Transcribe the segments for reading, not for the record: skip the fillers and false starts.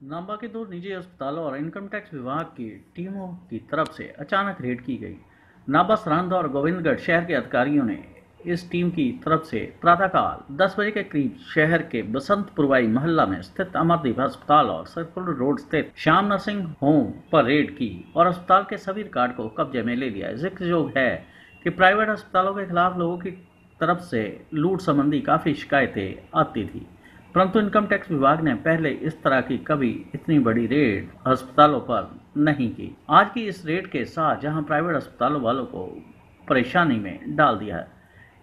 नाभा के 2 निजी अस्पतालों और इनकम टैक्स विभाग की टीमों की तरफ से अचानक रेड की गई। नाभा, सरहिंद और गोविंदगढ़ शहर के अधिकारियों ने इस टीम की तरफ से प्रातःकाल 10 बजे के करीब शहर के बसंतपुरवाई मोहल्ला में स्थित अमरदीप अस्पताल और सर्कुलर रोड स्थित श्याम नर्सिंग होम पर रेड की और अस्पताल के सभी रिकॉर्ड को कब्जे में ले लिया। जिक्रयोग है कि प्राइवेट अस्पतालों के खिलाफ लोगों की तरफ से लूट संबंधी काफी शिकायतें आती थी, परंतु इनकम टैक्स विभाग ने पहले इस तरह की कभी इतनी बड़ी रेड अस्पतालों पर नहीं की। आज की इस रेड के साथ जहां प्राइवेट अस्पतालों वालों को परेशानी में डाल दिया है।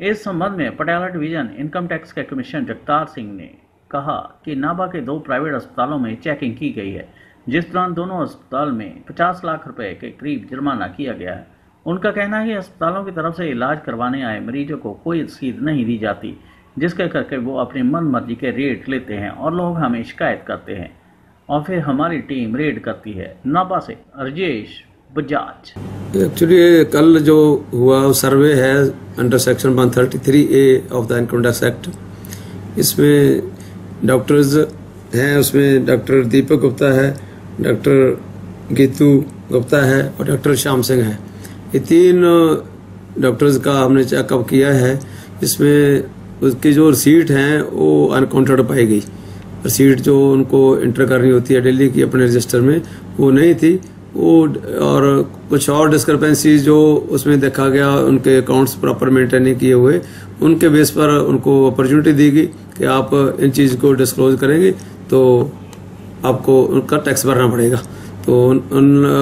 इस संबंध में पटियाला डिवीजन इनकम टैक्स के कमिश्नर जगतार सिंह ने कहा कि नाभा के 2 प्राइवेट अस्पतालों में चेकिंग की गई है, जिस दौरान दोनों अस्पताल में 50 लाख रुपए के करीब जुर्माना किया गया है। उनका कहना है कि अस्पतालों की तरफ से इलाज करवाने आए मरीजों को कोई रसीद नहीं दी जाती, जिसके करके वो अपनी मन मर्जी के रेट लेते हैं और लोग हमें शिकायत करते हैं और फिर हमारी टीम रेड करती है। नाभा से राजेश बजाज। एक्चुअली कल जो हुआ सर्वे है under section 133A of the income tax act, इसमें डॉक्टर्स हैं, उसमें डॉक्टर दीपक गुप्ता है, डॉक्टर गीतू गुप्ता है और डॉक्टर श्याम सिंह है। ये 3 डॉक्टर्स का हमने चेकअप किया है। इसमें उसकी जो रिसीट हैं वो अनकाउंटेड पाई गई। रिसीट जो उनको इंटर करनी होती है दिल्ली की अपने रजिस्टर में, वो नहीं थी। वो और कुछ और डिस्क्रिपेंसी जो उसमें देखा गया, उनके अकाउंट्स प्रॉपर मेंटेन नहीं किए हुए, उनके बेस पर उनको अपॉर्चुनिटी दी गई कि आप इन चीज़ को डिस्क्लोज करेंगे तो आपको उनका टैक्स भरना पड़ेगा। तो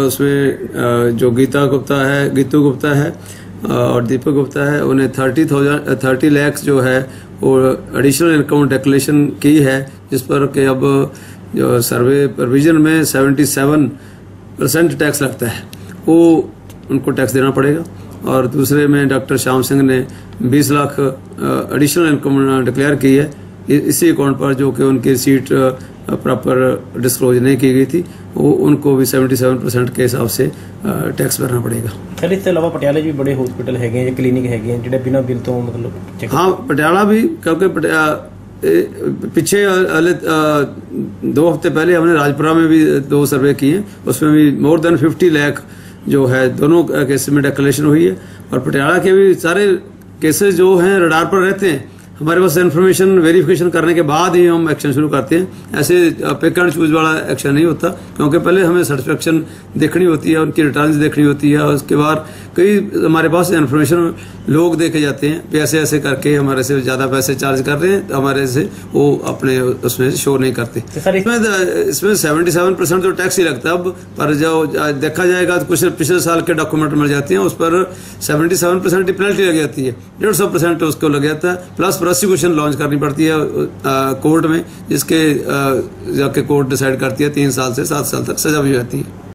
उसमें जो गीतू गुप्ता है और दीपक गुप्ता है, उन्हें 30 लाख जो है वो एडिशनल इनकम डिक्लेरेशन की है, जिस पर कि अब जो सर्वे प्रोविजन में 77% टैक्स लगता है, वो उनको टैक्स देना पड़ेगा। और दूसरे में डॉक्टर श्याम सिंह ने 20 लाख एडिशनल इनकम डिक्लेयर की है इसी अकाउंट पर, जो कि उनकी सीट प्रॉपर डिस्क्लोज नहीं की गई थी, वो उनको भी 77% के हिसाब से टैक्स भरना पड़ेगा। सर, इसके अलावा पटियाला भी बड़े हॉस्पिटल है या क्लिनिक है जिन्हें बिना बिल तो मतलब हाँ, पटियाला भी, क्योंकि पिछले 2 हफ्ते पहले हमने राजपुरा में भी 2 सर्वे किए, उसमें भी मोर देन 50 लाख जो है दोनों केसेस में डिक्लेरेशन हुई है। और पटियाला के भी सारे केसेस जो हैं रडार पर रहते हैं। हमारे पास इन्फॉर्मेशन वेरिफिकेशन करने के बाद ही हम एक्शन शुरू करते हैं। ऐसे पिक एंड चूज वाला एक्शन नहीं होता, क्योंकि पहले हमें सर्टिफिकेशन देखनी होती है, उनकी रिटर्न्स देखनी होती है, और उसके बाद कई हमारे पास इन्फॉर्मेशन लोग देखे जाते हैं कि ऐसे करके हमारे से ज्यादा पैसे चार्ज कर रहे हैं, तो हमारे से वो अपने उसमें शो नहीं करते। इसमें 77% तो टैक्स ही लगता है अब, पर जो देखा जाएगा तो कुछ पिछले साल के डॉक्यूमेंट मिल जाते हैं, उस पर 77% की पेनल्टी लग जाती है, 150% उसको लग जाता है, प्लस प्रोसिक्यूशन लॉन्च करनी पड़ती है कोर्ट में, जिसके जाके कोर्ट डिसाइड करती है 3 साल से 7 साल तक सजा भी हो जाती है।